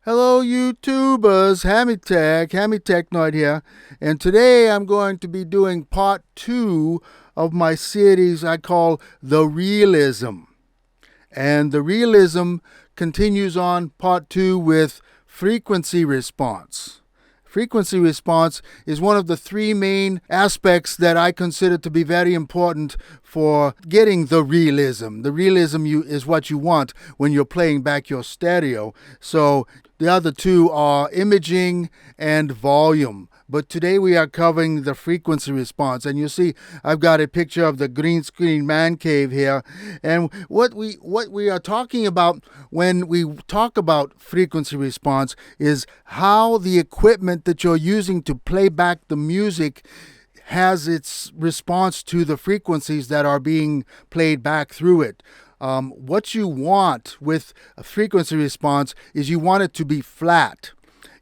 Hello YouTubers, Hammy Technoid here, and today I'm going to be doing part 2 of my series I call The Realism. And The Realism continues on part 2 with frequency response. Frequency response is one of the three main aspects that I consider to be very important for getting the realism. The realism is what you want when you're playing back your stereo. So the other two are imaging and volume. But today we are covering the frequency response. And you see, I've got a picture of the green screen man cave here. And what we are talking about when we talk about frequency response is how the equipment that you're using to play back the music has its response to the frequencies that are being played back through it. What you want with a frequency response is you want it to be flat.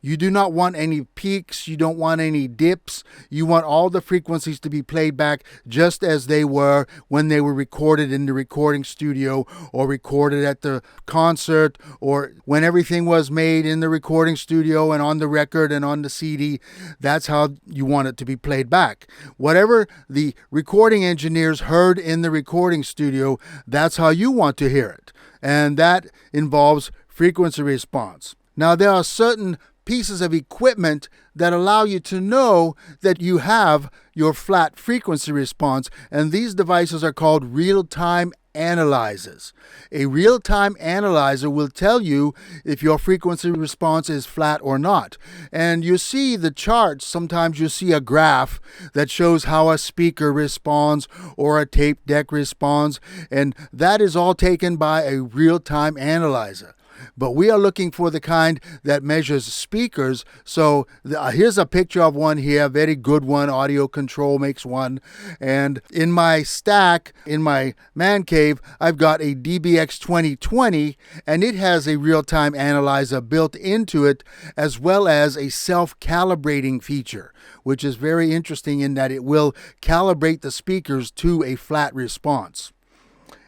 You do not want any peaks. You don't want any dips. You want all the frequencies to be played back just as they were when they were recorded in the recording studio or recorded at the concert or when everything was made in the recording studio and on the record and on the CD. That's how you want it to be played back. Whatever the recording engineers heard in the recording studio, that's how you want to hear it. And that involves frequency response. Now, there are certain pieces of equipment that allow you to know that you have your flat frequency response, and these devices are called real-time analyzers. A real-time analyzer will tell you if your frequency response is flat or not. And you see the charts, sometimes you see a graph that shows how a speaker responds or a tape deck responds, and that is all taken by a real-time analyzer. But we are looking for the kind that measures speakers. So here's a picture of one here, a very good one. Audio Control makes one. And in my stack, in my man cave, I've got a DBX 2020, and it has a real-time analyzer built into it, as well as a self-calibrating feature, which is very interesting in that it will calibrate the speakers to a flat response.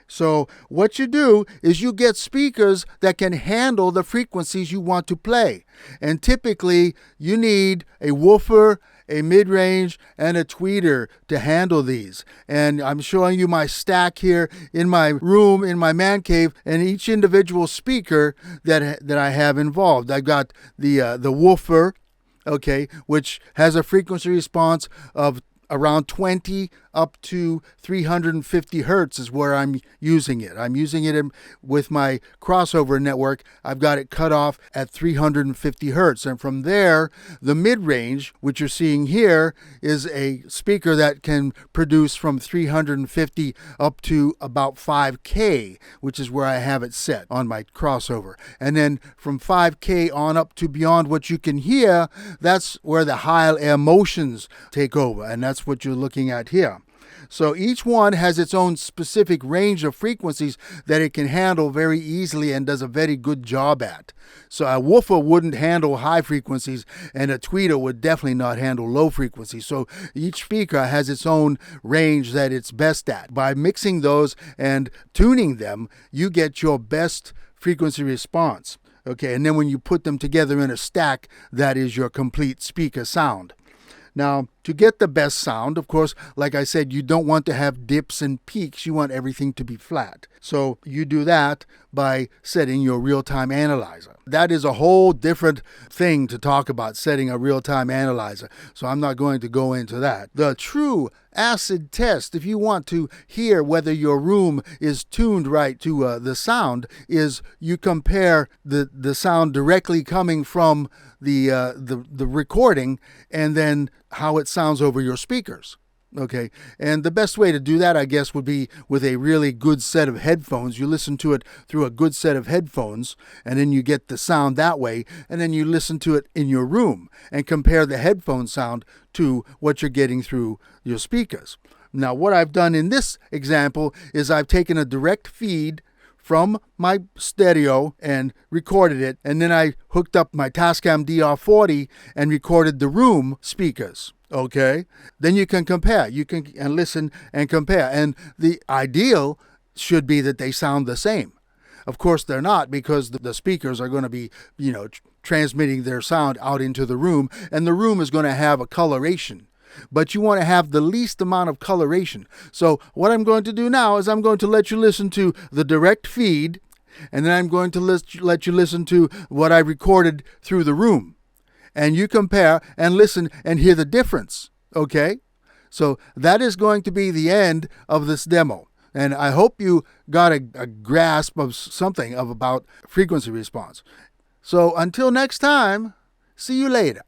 So what you do is you get speakers that can handle the frequencies you want to play. And typically you need a woofer, a mid-range, and a tweeter to handle these. And I'm showing you my stack here in my room, in my man cave, and each individual speaker that I have involved. I've got the woofer, okay, which has a frequency response of around 20 up to 350 hertz is where I'm using it. I'm using it with my crossover network. I've got it cut off at 350 hertz. And from there, the mid-range, which you're seeing here, is a speaker that can produce from 350 up to about 5K, which is where I have it set on my crossover. And then from 5K on up to beyond what you can hear, that's where the high air motions take over. And that's what you're looking at here. So each one has its own specific range of frequencies that it can handle very easily and does a very good job at. So a woofer wouldn't handle high frequencies, and a tweeter would definitely not handle low frequencies. So each speaker has its own range that it's best at. By mixing those and tuning them, you get your best frequency response. Okay, and then when you put them together in a stack, that is your complete speaker sound. Now, to get the best sound, of course, like I said, you don't want to have dips and peaks. You want everything to be flat. So you do that by setting your real-time analyzer. That is a whole different thing to talk about, setting a real-time analyzer. So I'm not going to go into that. The true acid test, if you want to hear whether your room is tuned right to the sound, is you compare the sound directly coming from the recording and then how it sounds over your speakers. Okay, and the best way to do that, I guess, would be with a really good set of headphones. You listen to it through a good set of headphones, and then you get the sound that way, and then you listen to it in your room and compare the headphone sound to what you're getting through your speakers. Now, what I've done in this example is I've taken a direct feed from my stereo and recorded it, and then I hooked up my Tascam DR40 and recorded the room speakers. Okay, then you can compare. You can listen and compare, and the ideal should be that they sound the same. Of course, they're not, because the speakers are going to be, transmitting their sound out into the room, and the room is going to have a coloration. But you want to have the least amount of coloration. So what I'm going to do now is I'm going to let you listen to the direct feed, and then I'm going to let you listen to what I recorded through the room. And you compare and listen and hear the difference, okay? So that is going to be the end of this demo. And I hope you got a grasp of something about frequency response. So until next time, see you later.